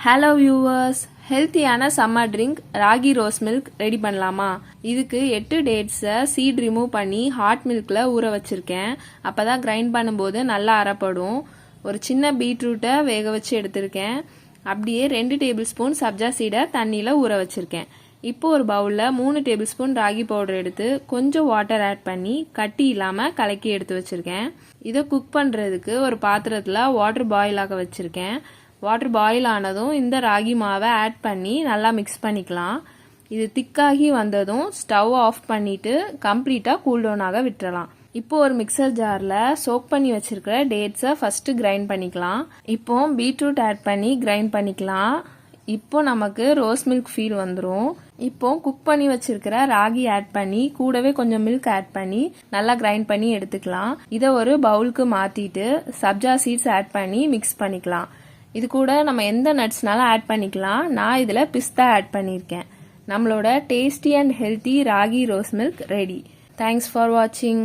Hello viewers, ஹெல்த்தியான summer drink ragi rose milk ready பண்ணலாமா? இதுக்கு 8 டேட்ஸை சீட் ரிமூவ் பண்ணி ஹாட் மில்கில் ஊற வச்சுருக்கேன். அப்போ தான் கிரைண்ட் பண்ணும்போது நல்லா அரைப்படும். ஒரு சின்ன பீட்ரூட்டை வேக வச்சு எடுத்திருக்கேன். அப்படியே 2 டேபிள் ஸ்பூன் சப்ஜா சீடை தண்ணியில் ஊற வச்சுருக்கேன். இப்போ ஒரு பவுலில் 3 டேபிள் ஸ்பூன் ராகி பவுடர் எடுத்து கொஞ்சம் வாட்டர் ஆட் பண்ணி கட்டி இல்லாமல் கலக்கி எடுத்து வச்சுருக்கேன். இதை குக் பண்ணுறதுக்கு ஒரு பாத்திரத்தில் வாட்டர் பாயில் ஆக வச்சுருக்கேன். வாட்டர் பாயில் ஆனதும் இந்த ராகி மாவை ஆட் பண்ணி நல்லா மிக்ஸ் பண்ணிக்கலாம். இது திக்காகி வந்ததும் ஸ்டவ் ஆஃப் பண்ணிவிட்டு கம்ப்ளீட்டாக கூல்டவுன் ஆக விட்டுறலாம். இப்போ ஒரு மிக்சர் ஜாரில் சோக் பண்ணி வச்சுருக்கிற டேட்ஸை ஃபஸ்ட்டு கிரைண்ட் பண்ணிக்கலாம். இப்போ பீட்ரூட் ஆட் பண்ணி கிரைண்ட் பண்ணிக்கலாம். இப்போ நமக்கு ரோஸ் மில்க் ஃபீல் வந்துடும். இப்போ குக் பண்ணி வச்சிருக்கிற ராகி ஆட் பண்ணி கூடவே கொஞ்சம் மில்க் ஆட் பண்ணி நல்லா கிரைண்ட் பண்ணி எடுத்துக்கலாம். இதை ஒரு பவுலுக்கு மாற்றிட்டு சப்ஜா சீட்ஸ் ஆட் பண்ணி மிக்ஸ் பண்ணிக்கலாம். இது கூட நம்ம எந்த நட்ஸ்னாலும் ஆட் பண்ணிக்கலாம். நான் இதில் பிஸ்தா ஆட் பண்ணியிருக்கேன். நம்மளோட tasty and healthy ragi rose milk ready. Thanks for வாட்சிங்.